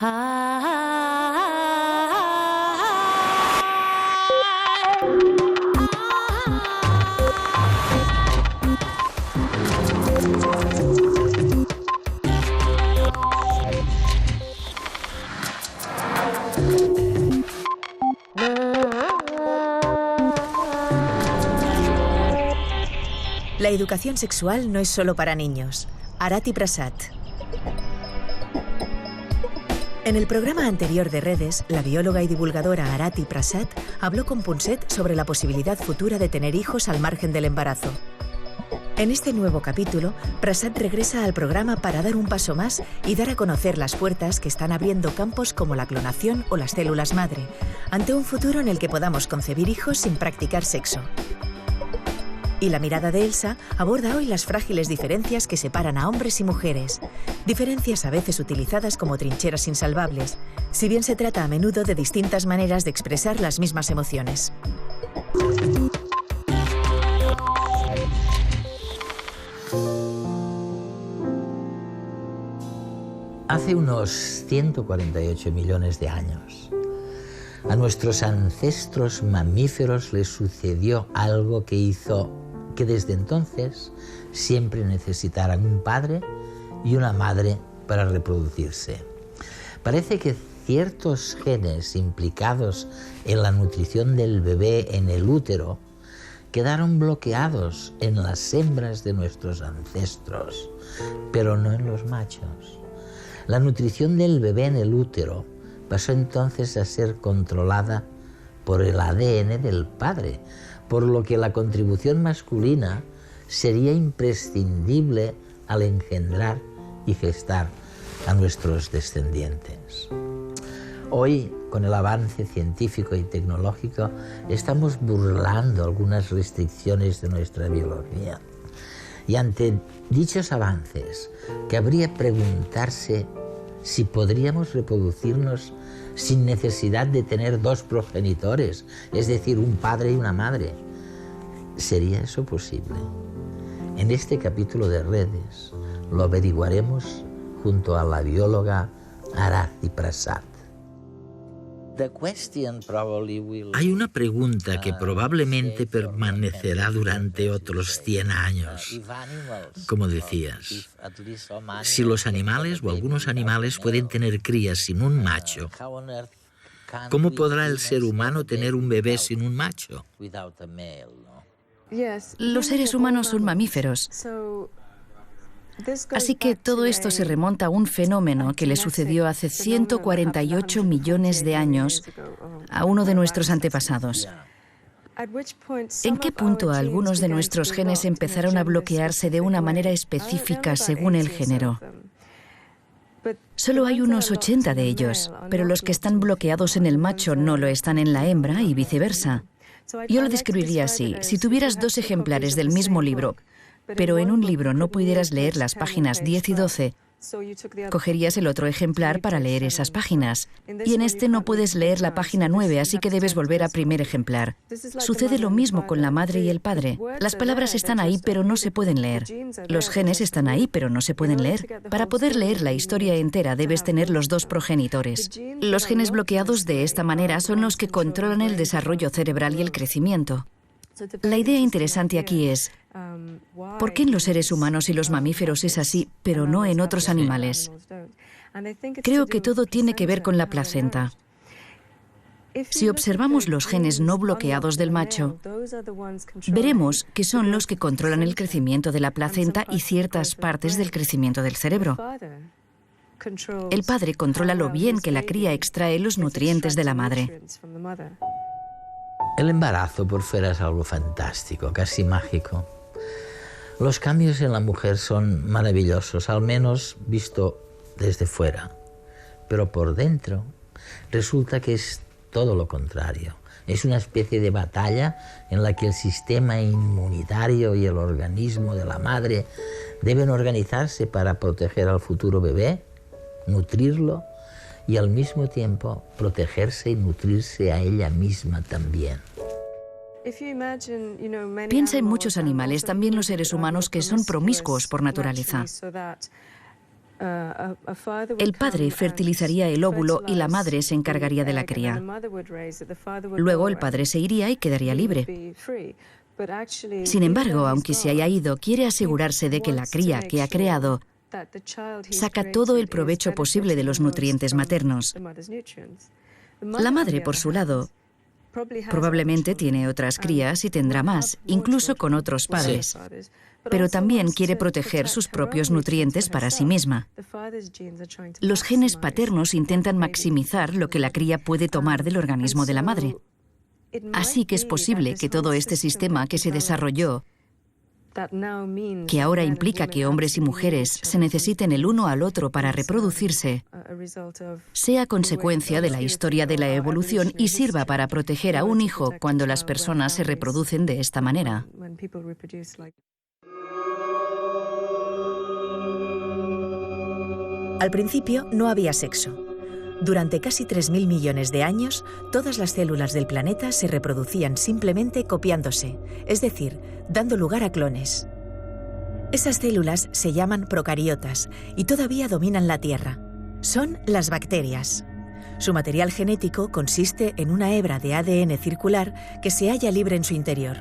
La educación sexual no es solo para niños. Arati Prasad. En el programa anterior de Redes, la bióloga y divulgadora Arati Prasad habló con Punset sobre la posibilidad futura de tener hijos al margen del embarazo. En este nuevo capítulo, Prasad regresa al programa para dar un paso más y dar a conocer las puertas que están abriendo campos como la clonación o las células madre, ante un futuro en el que podamos concebir hijos sin practicar sexo. Y la mirada de Elsa aborda hoy las frágiles diferencias que separan a hombres y mujeres. Diferencias a veces utilizadas como trincheras insalvables, si bien se trata a menudo de distintas maneras de expresar las mismas emociones. Hace unos 148 millones de años, a nuestros ancestros mamíferos les sucedió algo que hizo que desde entonces siempre necesitaran un padre y una madre para reproducirse. Parece que ciertos genes implicados en la nutrición del bebé en el útero quedaron bloqueados en las hembras de nuestros ancestros, pero no en los machos. La nutrición del bebé en el útero pasó entonces a ser controlada por el ADN del padre, por lo que la contribución masculina sería imprescindible al engendrar y gestar a nuestros descendientes. Hoy, con el avance científico y tecnológico, estamos burlando algunas restricciones de nuestra biología. Y ante dichos avances, cabría preguntarse si podríamos reproducirnos sin necesidad de tener dos progenitores, es decir, un padre y una madre. ¿Sería eso posible? En este capítulo de Redes lo averiguaremos junto a la bióloga Arati Prasad. Hay una pregunta que probablemente permanecerá durante otros 100 años. Como decías, si los animales o algunos animales pueden tener crías sin un macho, ¿cómo podrá el ser humano tener un bebé sin un macho? Los seres humanos son mamíferos. Así que todo esto se remonta a un fenómeno que le sucedió hace 148 millones de años a uno de nuestros antepasados. ¿En qué punto algunos de nuestros genes empezaron a bloquearse de una manera específica según el género? Solo hay unos 80 de ellos, pero los que están bloqueados en el macho no lo están en la hembra y viceversa. Yo lo describiría así: si tuvieras dos ejemplares del mismo libro, pero en un libro no pudieras leer las páginas 10 y 12, cogerías el otro ejemplar para leer esas páginas. Y en este no puedes leer la página 9, así que debes volver a primer ejemplar. Sucede lo mismo con la madre y el padre. Las palabras están ahí, pero no se pueden leer. Los genes están ahí, pero no se pueden leer. Para poder leer la historia entera debes tener los dos progenitores. Los genes bloqueados de esta manera son los que controlan el desarrollo cerebral y el crecimiento. La idea interesante aquí es: ¿por qué en los seres humanos y los mamíferos es así, pero no en otros animales? Creo que todo tiene que ver con la placenta. Si observamos los genes no bloqueados del macho, veremos que son los que controlan el crecimiento de la placenta y ciertas partes del crecimiento del cerebro. El padre controla lo bien que la cría extrae los nutrientes de la madre. El embarazo por fuera es algo fantástico, casi mágico. Los cambios en la mujer son maravillosos, al menos visto desde fuera. Pero por dentro resulta que es todo lo contrario. Es una especie de batalla en la que el sistema inmunitario y el organismo de la madre deben organizarse para proteger al futuro bebé, nutrirlo y al mismo tiempo protegerse y nutrirse a ella misma también. Piensa en muchos animales, también los seres humanos, que son promiscuos por naturaleza. El padre fertilizaría el óvulo y la madre se encargaría de la cría. Luego el padre se iría y quedaría libre. Sin embargo, aunque se haya ido, quiere asegurarse de que la cría que ha creado saca todo el provecho posible de los nutrientes maternos. La madre, por su lado, probablemente tiene otras crías y tendrá más, incluso con otros padres. Pero también quiere proteger sus propios nutrientes para sí misma. Los genes paternos intentan maximizar lo que la cría puede tomar del organismo de la madre. Así que es posible que todo este sistema que se desarrolló, que ahora implica que hombres y mujeres se necesiten el uno al otro para reproducirse, sea consecuencia de la historia de la evolución y sirva para proteger a un hijo cuando las personas se reproducen de esta manera. Al principio no había sexo. Durante casi 3.000 millones de años, todas las células del planeta se reproducían simplemente copiándose, es decir, dando lugar a clones. Esas células se llaman procariotas y todavía dominan la Tierra. Son las bacterias. Su material genético consiste en una hebra de ADN circular que se halla libre en su interior.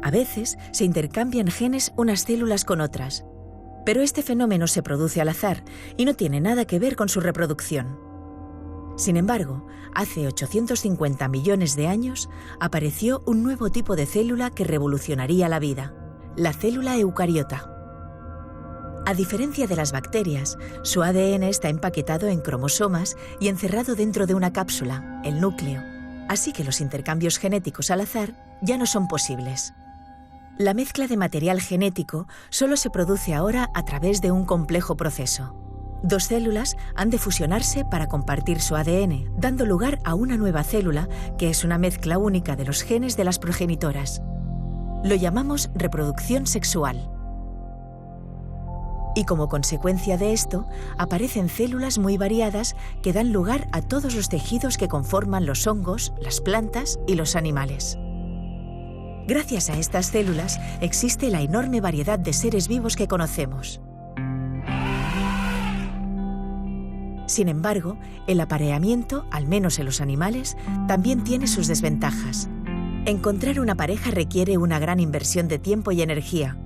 A veces se intercambian genes unas células con otras, pero este fenómeno se produce al azar y no tiene nada que ver con su reproducción. Sin embargo, hace 850 millones de años apareció un nuevo tipo de célula que revolucionaría la vida, la célula eucariota. A diferencia de las bacterias, su ADN está empaquetado en cromosomas y encerrado dentro de una cápsula, el núcleo. Así que los intercambios genéticos al azar ya no son posibles. La mezcla de material genético solo se produce ahora a través de un complejo proceso. Dos células han de fusionarse para compartir su ADN, dando lugar a una nueva célula que es una mezcla única de los genes de las progenitoras. Lo llamamos reproducción sexual. Y como consecuencia de esto, aparecen células muy variadas que dan lugar a todos los tejidos que conforman los hongos, las plantas y los animales. Gracias a estas células existe la enorme variedad de seres vivos que conocemos. Sin embargo, el apareamiento, al menos en los animales, también tiene sus desventajas. Encontrar una pareja requiere una gran inversión de tiempo y energía,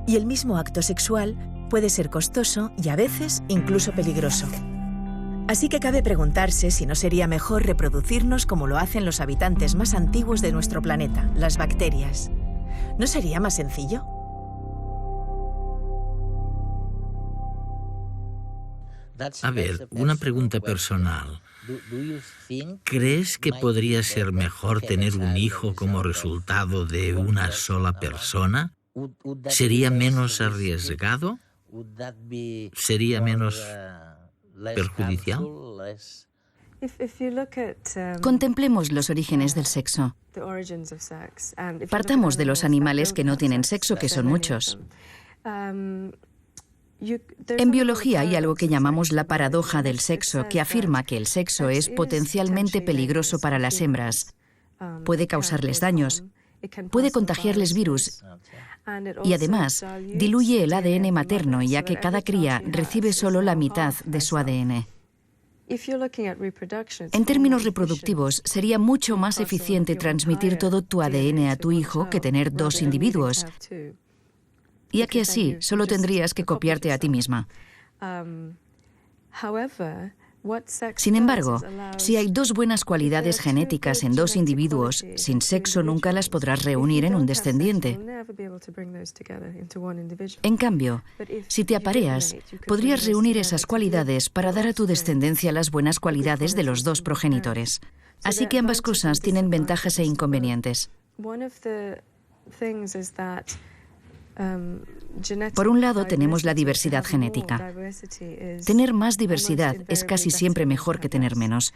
y el mismo acto sexual puede ser costoso y a veces incluso peligroso. Así que cabe preguntarse si no sería mejor reproducirnos como lo hacen los habitantes más antiguos de nuestro planeta, las bacterias. ¿No sería más sencillo? A ver, una pregunta personal. ¿Crees que podría ser mejor tener un hijo como resultado de una sola persona? ¿Sería menos arriesgado? ¿Sería menos perjudicial? Contemplemos los orígenes del sexo. Partamos de los animales que no tienen sexo, que son muchos. En biología hay algo que llamamos la paradoja del sexo, que afirma que el sexo es potencialmente peligroso para las hembras. Puede causarles daños, puede contagiarles virus y además diluye el ADN materno, ya que cada cría recibe solo la mitad de su ADN. En términos reproductivos, sería mucho más eficiente transmitir todo tu ADN a tu hijo que tener dos individuos, ya que así solo tendrías que copiarte a ti misma. Sin embargo, si hay dos buenas cualidades genéticas en dos individuos, sin sexo nunca las podrás reunir en un descendiente. En cambio, si te apareas, podrías reunir esas cualidades para dar a tu descendencia las buenas cualidades de los dos progenitores. Así que ambas cosas tienen ventajas e inconvenientes. Por un lado, tenemos la diversidad genética. Tener más diversidad es casi siempre mejor que tener menos.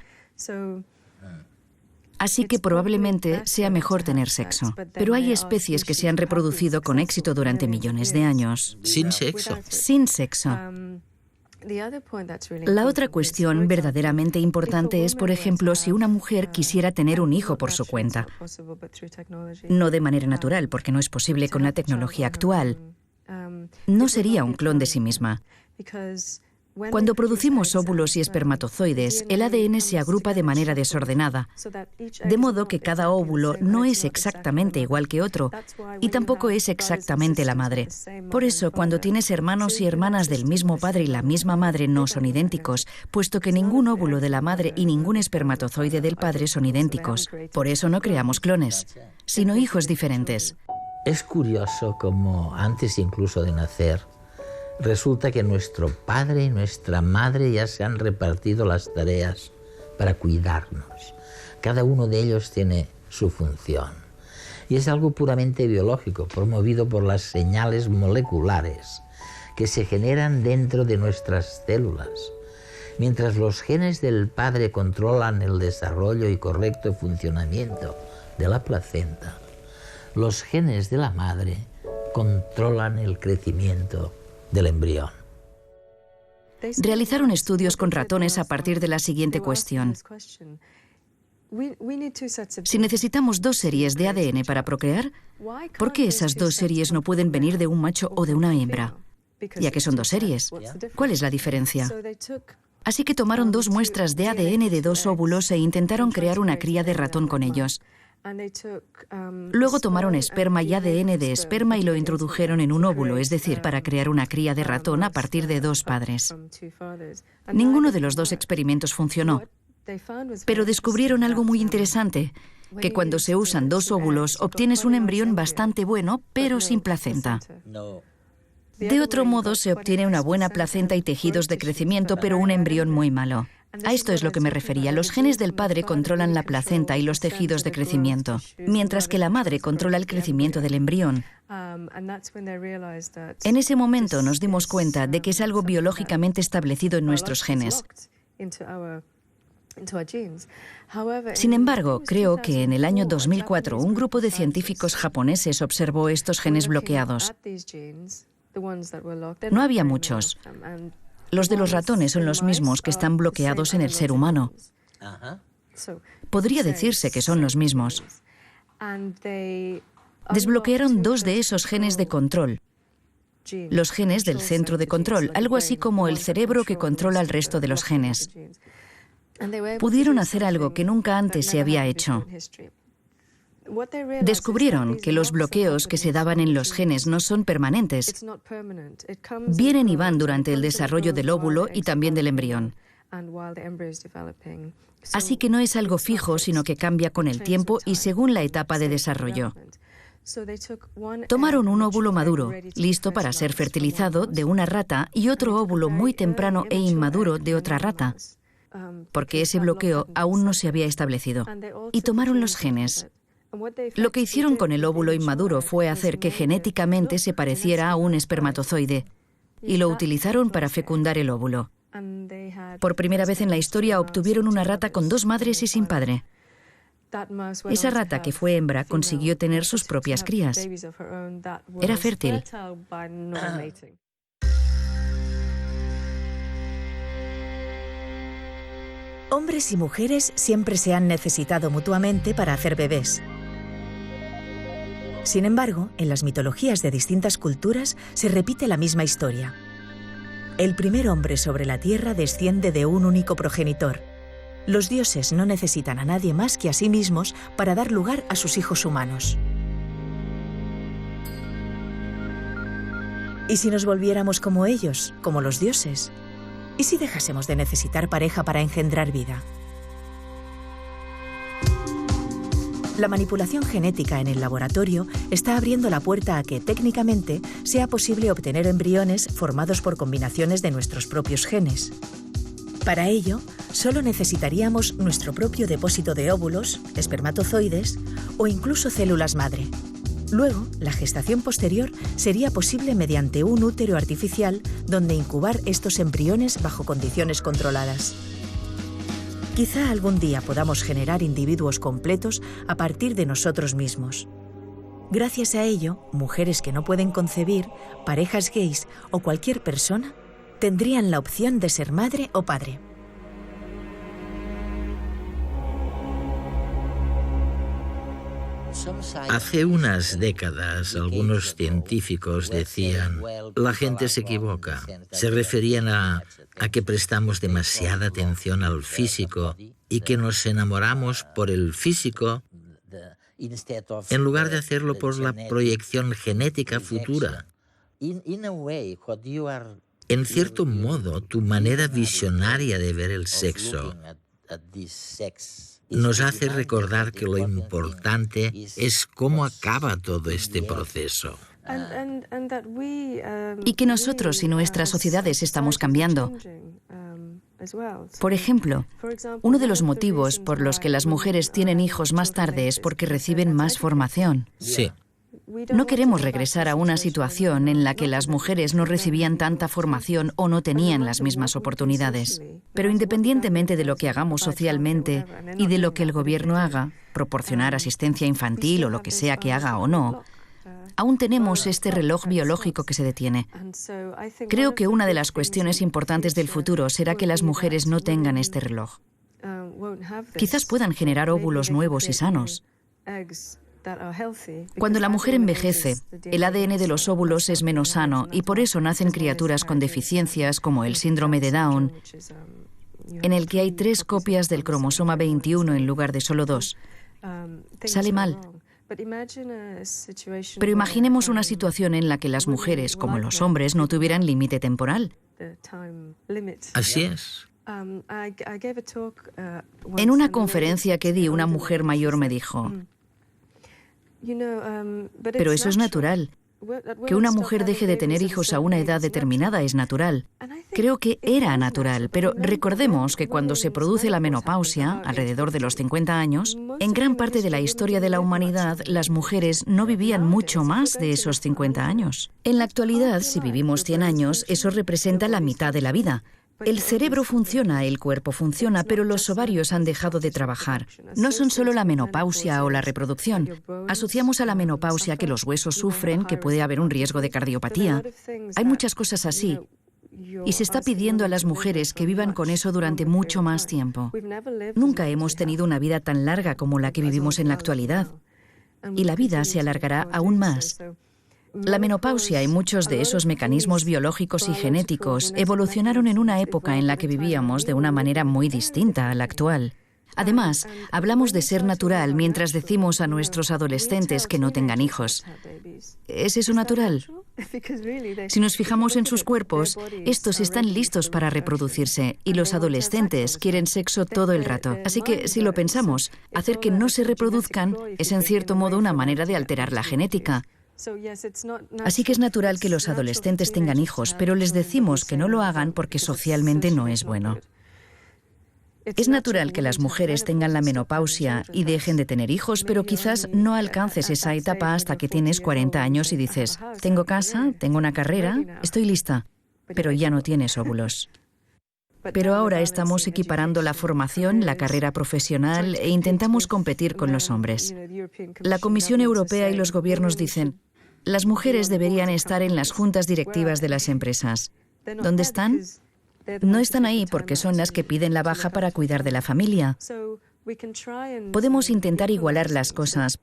Así que probablemente sea mejor tener sexo. Pero hay especies que se han reproducido con éxito durante millones de años. Sin sexo. Sin sexo. La otra cuestión verdaderamente importante es, por ejemplo, si una mujer quisiera tener un hijo por su cuenta. No de manera natural, porque no es posible con la tecnología actual. no sería un clon de sí misma. Cuando producimos óvulos y espermatozoides, el ADN se agrupa de manera desordenada, de modo que cada óvulo no es exactamente igual que otro, y tampoco es exactamente la madre. Por eso, cuando tienes hermanos y hermanas del mismo padre y la misma madre, no son idénticos, puesto que ningún óvulo de la madre y ningún espermatozoide del padre son idénticos. Por eso no creamos clones, sino hijos diferentes. Es curioso cómo antes incluso de nacer, resulta que nuestro padre y nuestra madre ya se han repartido las tareas para cuidarnos. Cada uno de ellos tiene su función. Y es algo puramente biológico, promovido por las señales moleculares que se generan dentro de nuestras células. Mientras los genes del padre controlan el desarrollo y correcto funcionamiento de la placenta, los genes de la madre controlan el crecimiento del embrión. Realizaron estudios con ratones a partir de la siguiente cuestión. Si necesitamos 2 series de ADN para procrear, ¿por qué esas 2 series no pueden venir de un macho o de una hembra? Ya que son 2 series. ¿Cuál es la diferencia? Así que tomaron 2 muestras de ADN de 2 óvulos e intentaron crear una cría de ratón con ellos. Luego tomaron esperma y ADN de esperma y lo introdujeron en un óvulo, es decir, para crear una cría de ratón a partir de 2 padres. Ninguno de los 2 experimentos funcionó, pero descubrieron algo muy interesante, que cuando se usan 2 óvulos obtienes un embrión bastante bueno, pero sin placenta. De otro modo, se obtiene una buena placenta y tejidos de crecimiento, pero un embrión muy malo. A esto es lo que me refería. Los genes del padre controlan la placenta y los tejidos de crecimiento, mientras que la madre controla el crecimiento del embrión. En ese momento nos dimos cuenta de que es algo biológicamente establecido en nuestros genes. Sin embargo, creo que en el año 2004 un grupo de científicos japoneses observó estos genes bloqueados. No había muchos. Los de los ratones son los mismos que están bloqueados en el ser humano. Podría decirse que son los mismos. Desbloquearon 2 de esos genes de control. Los genes del centro de control, algo así como el cerebro que controla el resto de los genes. Pudieron hacer algo que nunca antes se había hecho. Descubrieron que los bloqueos que se daban en los genes no son permanentes. Vienen y van durante el desarrollo del óvulo y también del embrión. Así que no es algo fijo, sino que cambia con el tiempo y según la etapa de desarrollo. Tomaron un óvulo maduro, listo para ser fertilizado, de una rata y otro óvulo muy temprano e inmaduro de otra rata, porque ese bloqueo aún no se había establecido. Y tomaron los genes. Lo que hicieron con el óvulo inmaduro fue hacer que genéticamente se pareciera a un espermatozoide, y lo utilizaron para fecundar el óvulo. Por primera vez en la historia obtuvieron una rata con 2 madres y sin padre. Esa rata, que fue hembra, consiguió tener sus propias crías. Era fértil. Hombres y mujeres siempre se han necesitado mutuamente para hacer bebés. Sin embargo, en las mitologías de distintas culturas se repite la misma historia. El primer hombre sobre la tierra desciende de un único progenitor. Los dioses no necesitan a nadie más que a sí mismos para dar lugar a sus hijos humanos. ¿Y si nos volviéramos como ellos, como los dioses? ¿Y si dejásemos de necesitar pareja para engendrar vida? La manipulación genética en el laboratorio está abriendo la puerta a que, técnicamente, sea posible obtener embriones formados por combinaciones de nuestros propios genes. Para ello, solo necesitaríamos nuestro propio depósito de óvulos, espermatozoides o incluso células madre. Luego, la gestación posterior sería posible mediante un útero artificial donde incubar estos embriones bajo condiciones controladas. Quizá algún día podamos generar individuos completos a partir de nosotros mismos. Gracias a ello, mujeres que no pueden concebir, parejas gays o cualquier persona tendrían la opción de ser madre o padre. Hace unas décadas algunos científicos decían, la gente se equivoca. Se referían a que prestamos demasiada atención al físico y que nos enamoramos por el físico en lugar de hacerlo por la proyección genética futura. En cierto modo, tu manera visionaria de ver el sexo nos hace recordar que lo importante es cómo acaba todo este proceso. Y que nosotros y nuestras sociedades estamos cambiando. Por ejemplo, uno de los motivos por los que las mujeres tienen hijos más tarde es porque reciben más formación. Sí. No queremos regresar a una situación en la que las mujeres no recibían tanta formación o no tenían las mismas oportunidades. Pero independientemente de lo que hagamos socialmente y de lo que el gobierno haga, proporcionar asistencia infantil o lo que sea que haga o no, aún tenemos este reloj biológico que se detiene. Creo que una de las cuestiones importantes del futuro será que las mujeres no tengan este reloj. Quizás puedan generar óvulos nuevos y sanos. Cuando la mujer envejece, el ADN de los óvulos es menos sano y por eso nacen criaturas con deficiencias como el síndrome de Down, en el que hay 3 copias del cromosoma 21 en lugar de solo 2. Sale mal. Pero imaginemos una situación en la que las mujeres, como los hombres, no tuvieran límite temporal. Así es. En una conferencia que di, una mujer mayor me dijo, pero eso es natural. Que una mujer deje de tener hijos a una edad determinada es natural. Creo que era natural, pero recordemos que cuando se produce la menopausia, alrededor de los 50 años, en gran parte de la historia de la humanidad, las mujeres no vivían mucho más de esos 50 años. En la actualidad, si vivimos 100 años, eso representa la mitad de la vida. El cerebro funciona, el cuerpo funciona, pero los ovarios han dejado de trabajar. No son solo la menopausia o la reproducción. Asociamos a la menopausia que los huesos sufren, que puede haber un riesgo de cardiopatía. Hay muchas cosas así. Y se está pidiendo a las mujeres que vivan con eso durante mucho más tiempo. Nunca hemos tenido una vida tan larga como la que vivimos en la actualidad. Y la vida se alargará aún más. La menopausia y muchos de esos mecanismos biológicos y genéticos evolucionaron en una época en la que vivíamos de una manera muy distinta a la actual. Además, hablamos de ser natural mientras decimos a nuestros adolescentes que no tengan hijos. ¿Es eso natural? Si nos fijamos en sus cuerpos, estos están listos para reproducirse y los adolescentes quieren sexo todo el rato. Así que, si lo pensamos, hacer que no se reproduzcan es en cierto modo una manera de alterar la genética. Así que es natural que los adolescentes tengan hijos, pero les decimos que no lo hagan porque socialmente no es bueno. Es natural que las mujeres tengan la menopausia y dejen de tener hijos, pero quizás no alcances esa etapa hasta que tienes 40 años y dices, tengo casa, tengo una carrera, estoy lista, pero ya no tienes óvulos. Pero ahora estamos equiparando la formación, la carrera profesional e intentamos competir con los hombres. La Comisión Europea y los gobiernos dicen, las mujeres deberían estar en las juntas directivas de las empresas. ¿Dónde están? No están ahí porque son las que piden la baja para cuidar de la familia. Podemos intentar igualar las cosas,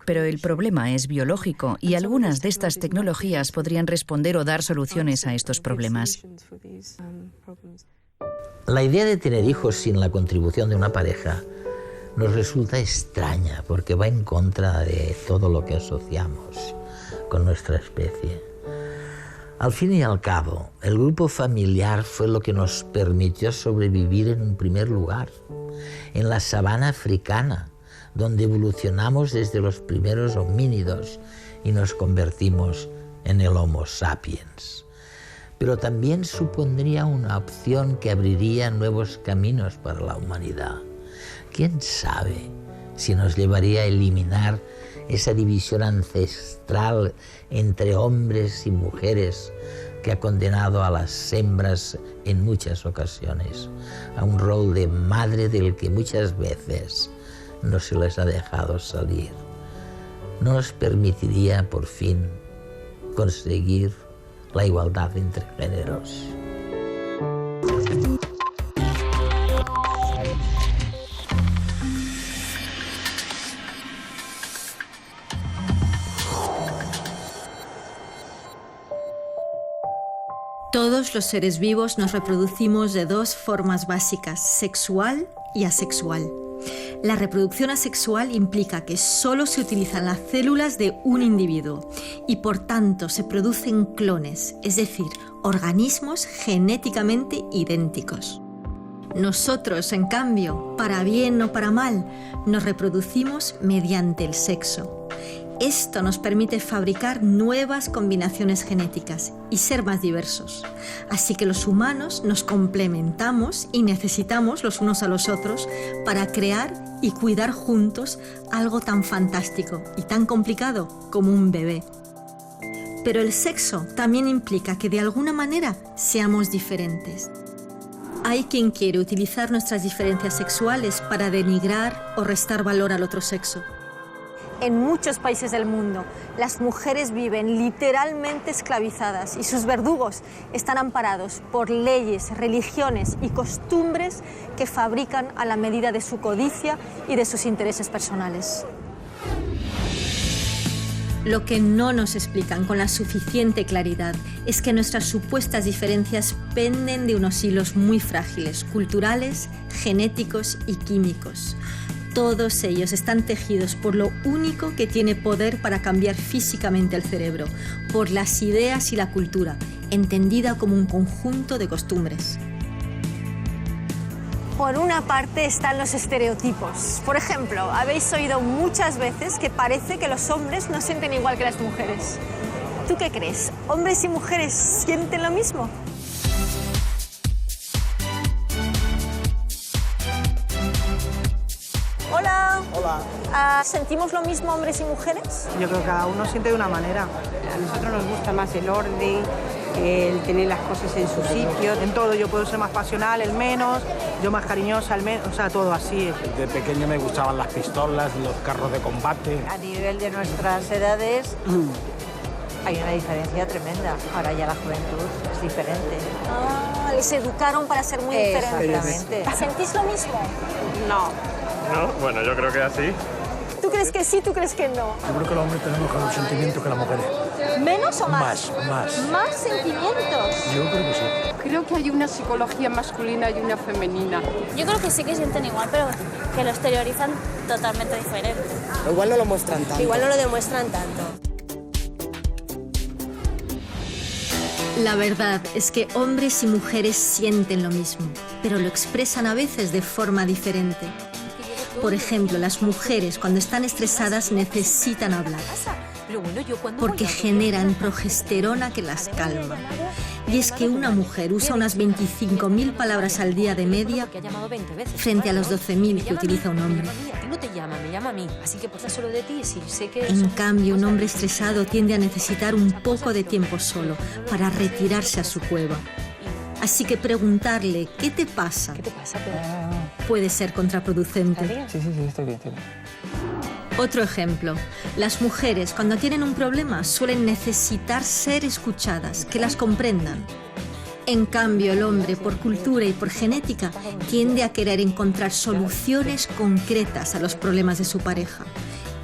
pero el problema es biológico y algunas de estas tecnologías podrían responder o dar soluciones a estos problemas. La idea de tener hijos sin la contribución de una pareja nos resulta extraña porque va en contra de todo lo que asociamos con nuestra especie. Al fin y al cabo, el grupo familiar fue lo que nos permitió sobrevivir en un primer lugar, en la sabana africana, donde evolucionamos desde los primeros homínidos y nos convertimos en el Homo sapiens. Pero también supondría una opción que abriría nuevos caminos para la humanidad. ¿Quién sabe si nos llevaría a eliminar esa división ancestral entre hombres y mujeres que ha condenado a las hembras en muchas ocasiones a un rol de madre del que muchas veces no se les ha dejado salir? No nos permitiría, por fin, conseguir la igualdad entre géneros. Todos los seres vivos nos reproducimos de dos formas básicas, sexual y asexual. La reproducción asexual implica que solo se utilizan las células de un individuo y por tanto se producen clones, es decir, organismos genéticamente idénticos. Nosotros, en cambio, para bien o para mal, nos reproducimos mediante el sexo. Esto nos permite fabricar nuevas combinaciones genéticas y ser más diversos. Así que los humanos nos complementamos y necesitamos los unos a los otros para crear y cuidar juntos algo tan fantástico y tan complicado como un bebé. Pero el sexo también implica que de alguna manera seamos diferentes. Hay quien quiere utilizar nuestras diferencias sexuales para denigrar o restar valor al otro sexo. En muchos países del mundo, las mujeres viven literalmente esclavizadas y sus verdugos están amparados por leyes, religiones y costumbres que fabrican a la medida de su codicia y de sus intereses personales. Lo que no nos explican con la suficiente claridad es que nuestras supuestas diferencias penden de unos hilos muy frágiles, culturales, genéticos y químicos. Todos ellos están tejidos por lo único que tiene poder para cambiar físicamente el cerebro, por las ideas y la cultura, entendida como un conjunto de costumbres. Por una parte están los estereotipos. Por ejemplo, habéis oído muchas veces que parece que los hombres no sienten igual que las mujeres. ¿Tú qué crees? ¿Hombres y mujeres sienten lo mismo? Hola. Hola. ¿Sentimos lo mismo hombres y mujeres? Yo creo que cada uno siente de una manera. A nosotros nos gusta más el orden, el tener las cosas en su sitio. En todo, yo puedo ser más pasional, el menos, yo más cariñosa, el menos, o sea, todo así. De pequeño me gustaban las pistolas, los carros de combate. A nivel de nuestras edades hay una diferencia tremenda. Ahora ya la juventud es diferente. Les educaron para ser muy diferentes. Exactamente. ¿Sentís lo mismo? No. No, bueno, yo creo que así. ¿Tú crees que sí, tú crees que no? Yo creo que los hombres tenemos mejor sentimiento que las mujeres. ¿Menos o más? Más. ¿Más sentimientos? Yo creo que sí. Creo que hay una psicología masculina y una femenina. Yo creo que sí que sienten igual, pero que lo exteriorizan totalmente diferente. Igual no lo muestran tanto. Igual no lo demuestran tanto. La verdad es que hombres y mujeres sienten lo mismo, pero lo expresan a veces de forma diferente. Por ejemplo, las mujeres cuando están estresadas necesitan hablar, porque generan progesterona que las calma. Y es que una mujer usa unas 25.000 palabras al día de media frente a los 12.000 que utiliza un hombre. En cambio, un hombre estresado tiende a necesitar un poco de tiempo solo para retirarse a su cueva. Así que preguntarle ¿qué te pasa? Puede ser contraproducente. Sí, estoy bien. Otro ejemplo, las mujeres cuando tienen un problema suelen necesitar ser escuchadas, que las comprendan. En cambio, el hombre, por cultura y por genética, tiende a querer encontrar soluciones concretas a los problemas de su pareja.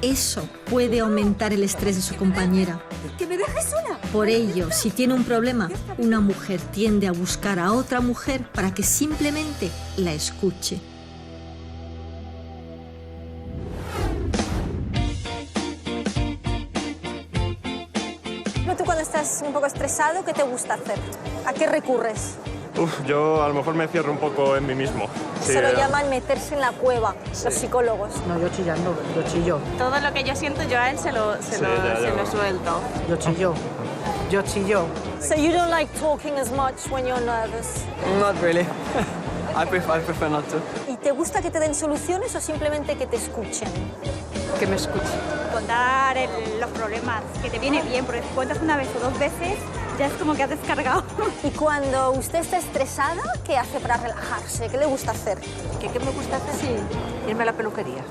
Eso puede aumentar el estrés de su compañera. ¡Que me dejes sola! Por ello, si tiene un problema, una mujer tiende a buscar a otra mujer para que simplemente la escuche. ¿Tú cuando estás un poco estresado, qué te gusta hacer? ¿A qué recurres? Yo a lo mejor me cierro un poco en mí mismo. Sí, Se lo llaman meterse en la cueva, los psicólogos. No, yo chillando, yo chillo. Todo lo que yo siento, yo a él se lo suelto. Yo chillo. So you don't like talking as much when you're nervous? Not really. I prefer not to. ¿Y te gusta que te den soluciones o simplemente que te escuchen? Que me escuche. Contar los problemas, que te viene bien, porque si cuentas una vez o dos veces, ya es como que has descargado. Y cuando usted está estresada, ¿qué hace para relajarse? ¿Qué le gusta hacer? ¿Qué me gusta hacer? Sí. Irme a la peluquería.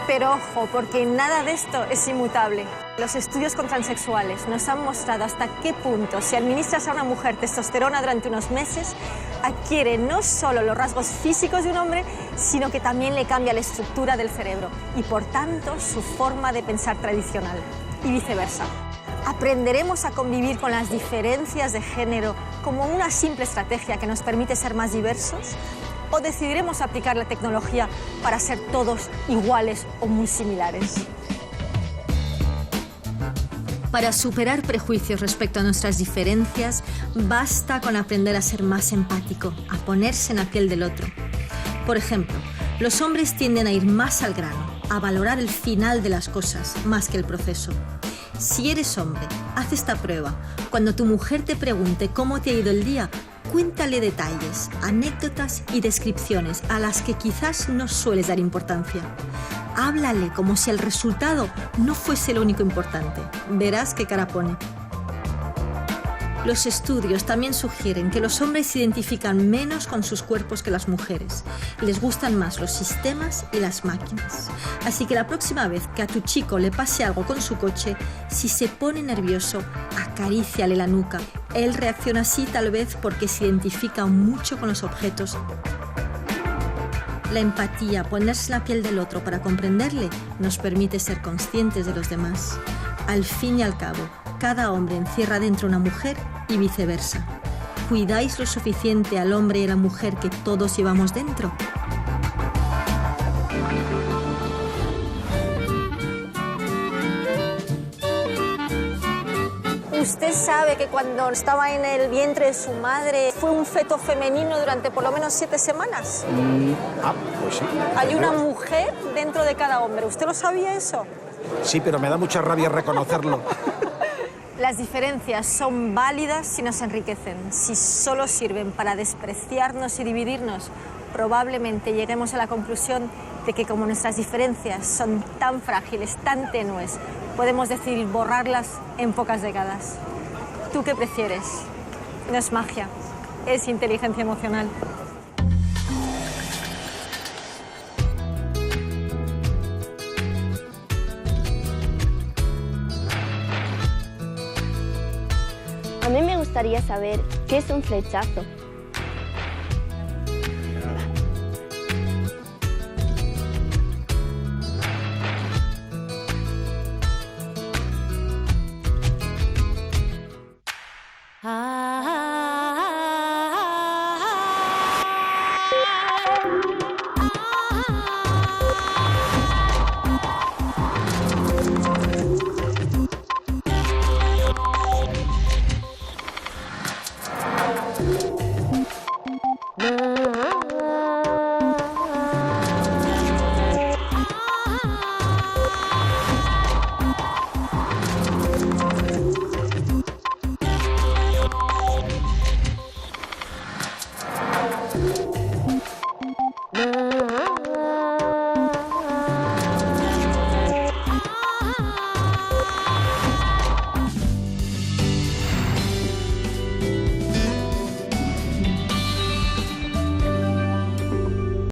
Pero ojo, porque nada de esto es inmutable. Los estudios con transexuales nos han mostrado hasta qué punto, si administras a una mujer testosterona durante unos meses, adquiere no solo los rasgos físicos de un hombre, sino que también le cambia la estructura del cerebro y, por tanto, su forma de pensar tradicional. Y viceversa. ¿Aprenderemos a convivir con las diferencias de género como una simple estrategia que nos permite ser más diversos? ¿O decidiremos aplicar la tecnología para ser todos iguales o muy similares? Para superar prejuicios respecto a nuestras diferencias, basta con aprender a ser más empático, a ponerse en la piel del otro. Por ejemplo, los hombres tienden a ir más al grano, a valorar el final de las cosas más que el proceso. Si eres hombre, haz esta prueba. Cuando tu mujer te pregunte cómo te ha ido el día, cuéntale detalles, anécdotas y descripciones a las que quizás no sueles dar importancia. Háblale como si el resultado no fuese lo único importante. Verás qué cara pone. Los estudios también sugieren que los hombres se identifican menos con sus cuerpos que las mujeres y les gustan más los sistemas y las máquinas. Así que la próxima vez que a tu chico le pase algo con su coche, si se pone nervioso, acaríciale la nuca. Él reacciona así tal vez porque se identifica mucho con los objetos. La empatía, ponerse en la piel del otro para comprenderle, nos permite ser conscientes de los demás. Al fin y al cabo, cada hombre encierra dentro una mujer y viceversa. ¿Cuidáis lo suficiente al hombre y a la mujer que todos llevamos dentro? ¿Usted sabe que cuando estaba en el vientre de su madre fue un feto femenino durante por lo menos 7 semanas? Pues sí. Hay una mujer dentro de cada hombre. ¿Usted lo sabía eso? Sí, pero me da mucha rabia reconocerlo. Las diferencias son válidas si nos enriquecen. Si solo sirven para despreciarnos y dividirnos, probablemente lleguemos a la conclusión de que como nuestras diferencias son tan frágiles, tan tenues, podemos decidir borrarlas en pocas décadas. ¿Tú qué prefieres? No es magia, es inteligencia emocional. A mí me gustaría saber qué es un flechazo.